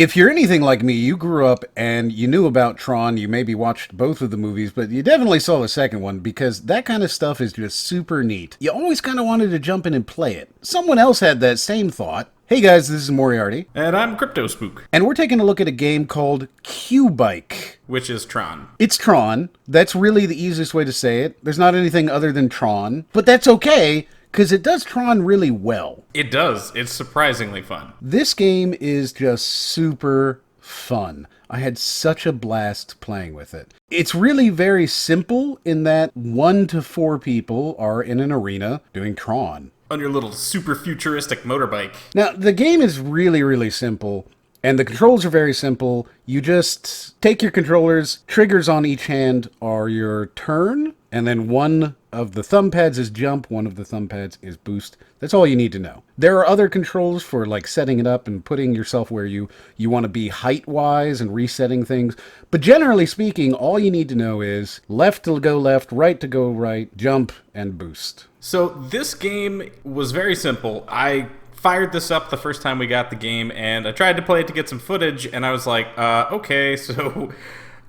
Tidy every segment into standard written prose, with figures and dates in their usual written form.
If you're anything like me, you grew up and you knew about Tron, you maybe watched both of the movies, but you definitely saw the second one because that kind of stuff is just super neat. You always kind of wanted to jump in and play it. Someone else had that same thought. Hey guys, this is Moriarty. And I'm Crypto Spook. And we're taking a look at a game called QBIKE. Which is Tron. It's Tron. That's really the easiest way to say it. There's not anything other than Tron, but that's okay, because it does Tron really well. It does. It's surprisingly fun. This game is just super fun. I had such a blast playing with it. It's really very simple in that 1 to 4 people are in an arena doing Tron. On your little super futuristic motorbike. Now, the game is really, really simple. And the controls are very simple. You just take your controllers, triggers on each hand are your turn, and then one of the thumb pads is jump, one of the thumb pads is boost. That's all you need to know. There are other controls for like setting it up and putting yourself where you want to be height-wise and resetting things. But generally speaking, all you need to know is left to go left, right to go right, jump, and boost. So this game was very simple. I fired this up the first time we got the game, and I tried to play it to get some footage, and I was like, okay, so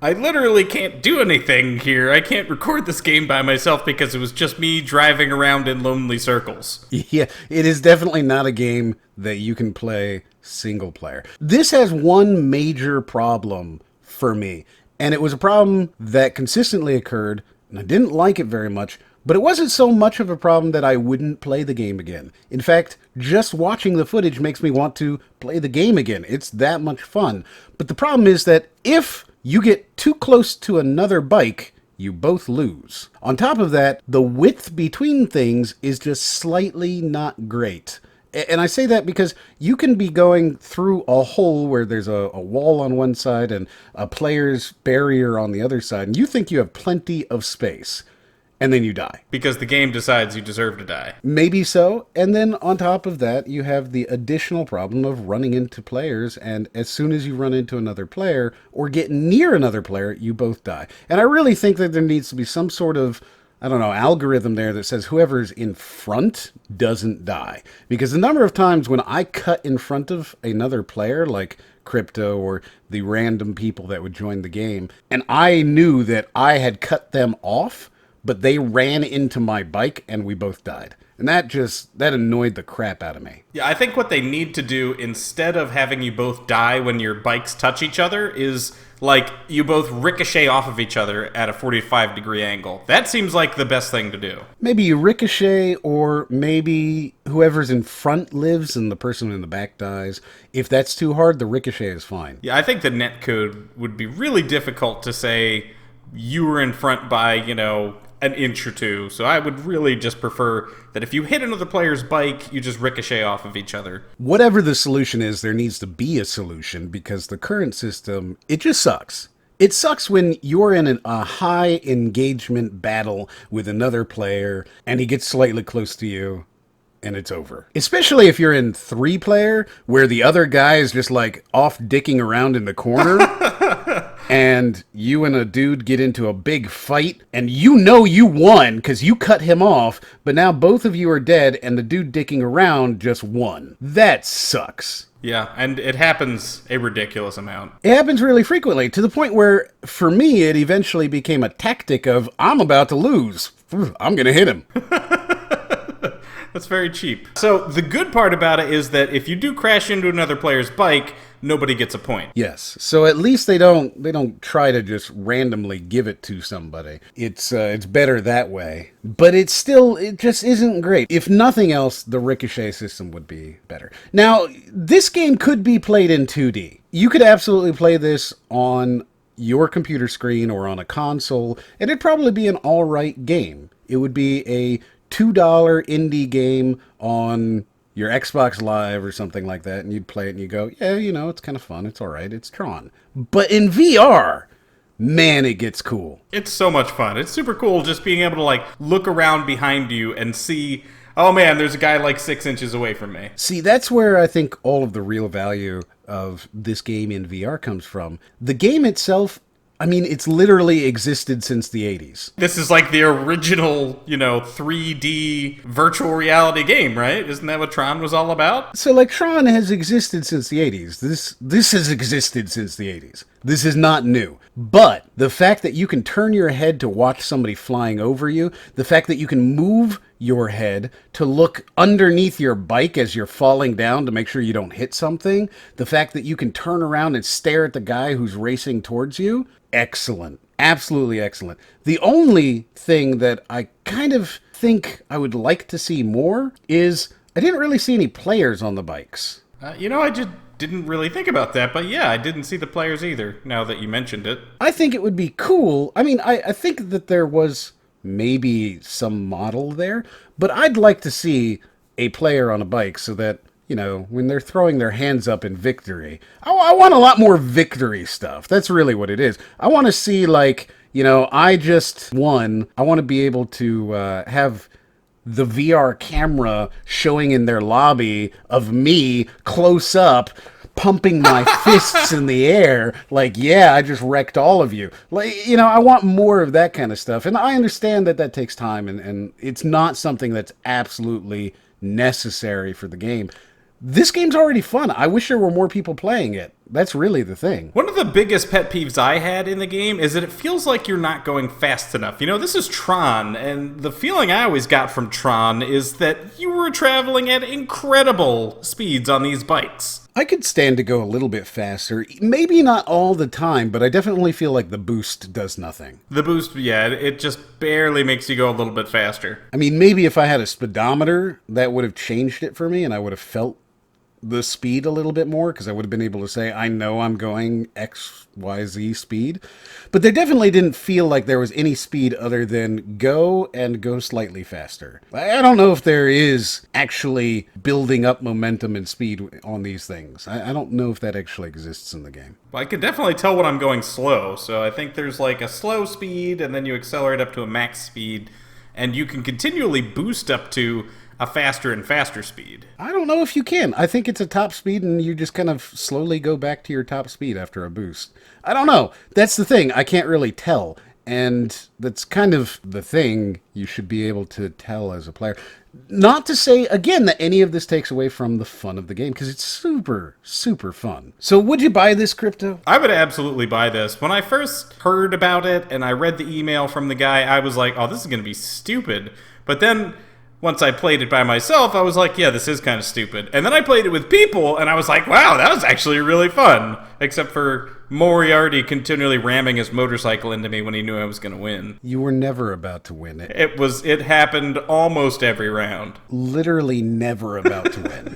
I literally can't do anything here. I can't record this game by myself because it was just me driving around in lonely circles. Yeah, it is definitely not a game that you can play single player. This has one major problem for me, and it was a problem that consistently occurred, and I didn't like it very much. But it wasn't so much of a problem that I wouldn't play the game again. In fact, just watching the footage makes me want to play the game again. It's that much fun. But the problem is that if you get too close to another bike, you both lose. On top of that, the width between things is just slightly not great. And I say that because you can be going through a hole where there's a wall on one side and a player's barrier on the other side, and you think you have plenty of space. And then you die. Because the game decides you deserve to die. Maybe so. And then on top of that, you have the additional problem of running into players. And as soon as you run into another player or get near another player, you both die. And I really think that there needs to be some sort of, I don't know, algorithm there that says whoever's in front doesn't die. Because the number of times when I cut in front of another player, like Crypto or the random people that would join the game, and I knew that I had cut them off, but they ran into my bike and we both died. And that annoyed the crap out of me. Yeah, I think what they need to do, instead of having you both die when your bikes touch each other, is like you both ricochet off of each other at a 45-degree angle. That seems like the best thing to do. Maybe you ricochet, or maybe whoever's in front lives and the person in the back dies. If that's too hard, the ricochet is fine. Yeah, I think the netcode would be really difficult to say you were in front by, an inch or two, so I would really just prefer that if you hit another player's bike, you just ricochet off of each other. Whatever the solution is, there needs to be a solution, because the current system, it just sucks. It sucks when you're in a high engagement battle with another player, and he gets slightly close to you, and it's over. Especially if you're in 3-player, where the other guy is just like off dicking around in the corner, and you and a dude get into a big fight, and you know you won because you cut him off, but now both of you are dead, and the dude dicking around just won. That sucks. Yeah, and it happens a ridiculous amount. It happens really frequently, to the point where, for me, it eventually became a tactic of, I'm about to lose. I'm gonna hit him. That's very cheap. So the good part about it is that if you do crash into another player's bike, nobody gets a point. Yes. So at least they don't try to just randomly give it to somebody. It's better that way. But it just isn't great. If nothing else, the ricochet system would be better. Now, this game could be played in 2D. You could absolutely play this on your computer screen or on a console, and it'd probably be an alright game. It would be a $2 indie game on your Xbox Live or something like that, and you'd play it and you go, yeah, it's kind of fun, it's alright, it's Tron. But in VR, man, it gets cool. It's so much fun. It's super cool just being able to look around behind you and see, oh man, there's a guy 6 inches away from me. See, that's where I think all of the real value of this game in VR comes from. The game itself, I mean, it's literally existed since the 80s. This is like the original, 3D virtual reality game, right? Isn't that what Tron was all about? So, like, Tron has existed since the 80s. This has existed since the 80s. This is not new. But the fact that you can turn your head to watch somebody flying over you, the fact that you can move your head to look underneath your bike as you're falling down to make sure you don't hit something, the fact that you can turn around and stare at the guy who's racing towards you, excellent. Absolutely excellent. The only thing that I kind of think I would like to see more is I didn't really see any players on the bikes. I just didn't really think about that, but yeah, I didn't see the players either, now that you mentioned it. I think it would be cool. I mean, I think that there was maybe some model there, but I'd like to see a player on a bike so that, when they're throwing their hands up in victory, I want a lot more victory stuff. That's really what it is. I want to see, like, I just won. I want to be able to have the VR camera showing in their lobby of me close up, pumping my fists in the air, like, yeah, I just wrecked all of you. Like, I want more of that kind of stuff. And I understand that takes time, and it's not something that's absolutely necessary for the game. This game's already fun. I wish there were more people playing it. That's really the thing. One of the biggest pet peeves I had in the game is that it feels like you're not going fast enough. This is Tron, and the feeling I always got from Tron is that you were traveling at incredible speeds on these bikes. I could stand to go a little bit faster. Maybe not all the time, but I definitely feel like the boost does nothing. The boost, yeah, it just barely makes you go a little bit faster. I mean, maybe if I had a speedometer, that would have changed it for me, and I would have felt the speed a little bit more, because I would have been able to say, I know I'm going XYZ speed. But there definitely didn't feel like there was any speed other than go and go slightly faster. I don't know if there is actually building up momentum and speed on these things. I don't know if that actually exists in the game. Well, I can definitely tell when I'm going slow, so I think there's like a slow speed, and then you accelerate up to a max speed, and you can continually boost up to a faster and faster speed. I don't know if you can. I think it's a top speed, and you just kind of slowly go back to your top speed after a boost. I don't know. That's the thing. I can't really tell. And that's kind of the thing you should be able to tell as a player. Not to say, again, that any of this takes away from the fun of the game, because it's super, super fun. So would you buy this, Crypto? I would absolutely buy this. When I first heard about it and I read the email from the guy, I was like, oh, this is going to be stupid. But then once I played it by myself, I was like, yeah, this is kind of stupid. And then I played it with people, and I was like, wow, that was actually really fun. Except for Moriarty continually ramming his motorcycle into me when he knew I was going to win. You were never about to win it. It happened almost every round. Literally never about to win.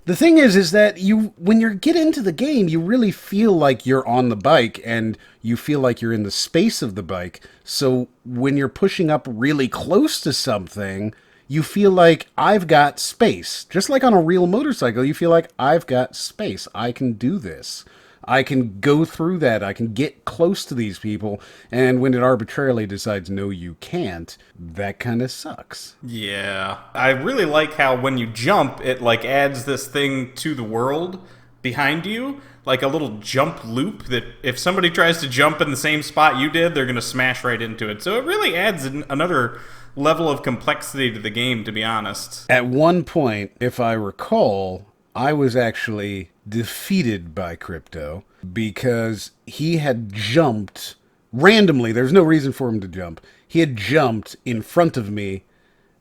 The thing is that when you get into the game, you really feel like you're on the bike, and you feel like you're in the space of the bike. So when you're pushing up really close to something, you feel like I've got space. Just like on a real motorcycle, you feel like I've got space. I can do this. I can go through that. I can get close to these people. And when it arbitrarily decides, no, you can't, that kind of sucks. Yeah. I really like how when you jump, it like adds this thing to the world behind you, like a little jump loop that if somebody tries to jump in the same spot you did, they're going to smash right into it. So it really adds another level of complexity to the game, to be honest. At one point, if I recall, I was actually defeated by Crypto because he had jumped randomly. There's no reason for him to jump. He had jumped in front of me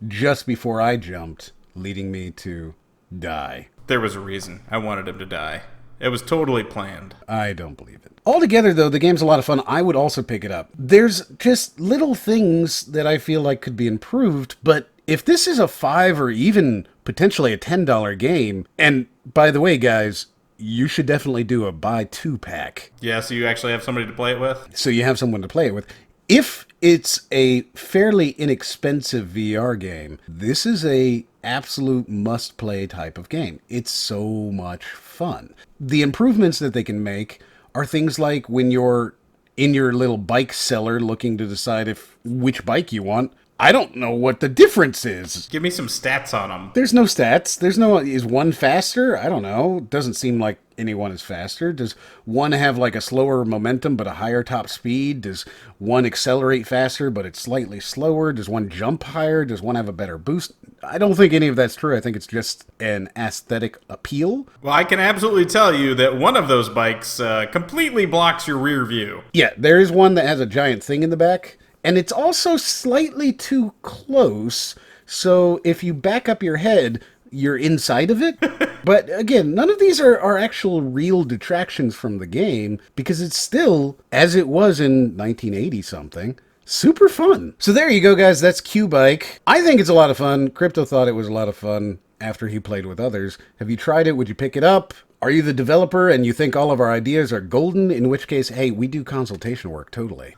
just before I jumped, leading me to die. There was a reason. I wanted him to die. It was totally planned. I don't believe it. Altogether, though, the game's a lot of fun. I would also pick it up. There's just little things that I feel like could be improved, but if this is a $5 or even potentially a $10 game, and by the way, guys, you should definitely do a buy 2-pack. Yeah, so you actually have somebody to play it with? So you have someone to play it with. If it's a fairly inexpensive VR game, this is a absolute must-play type of game. It's so much fun. The improvements that they can make are things like when you're in your little bike cellar looking to decide which bike you want, I don't know what the difference is. Give me some stats on them. There's no stats. There's no, is one faster? I don't know. Doesn't seem like anyone is faster. Does one have like a slower momentum but a higher top speed? Does one accelerate faster but it's slightly slower? Does one jump higher? Does one have a better boost? I don't think any of that's true. I think it's just an aesthetic appeal. Well, I can absolutely tell you that one of those bikes completely blocks your rear view. Yeah, there is one that has a giant thing in the back, and it's also slightly too close, so if you back up your head, you're inside of it. But again, none of these are actual real detractions from the game, because it's still, as it was in 1980-something, super fun. So there you go, guys. That's QBIKE. I think it's a lot of fun. Crypto thought it was a lot of fun after he played with others. Have you tried it? Would you pick it up? Are you the developer and you think all of our ideas are golden? In which case, hey, we do consultation work, totally.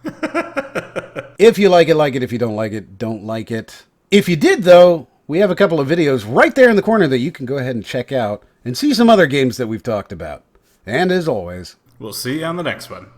If you like it, like it. If you don't like it, don't like it. If you did, though, we have a couple of videos right there in the corner that you can go ahead and check out and see some other games that we've talked about. And as always, We'll see you on the next one.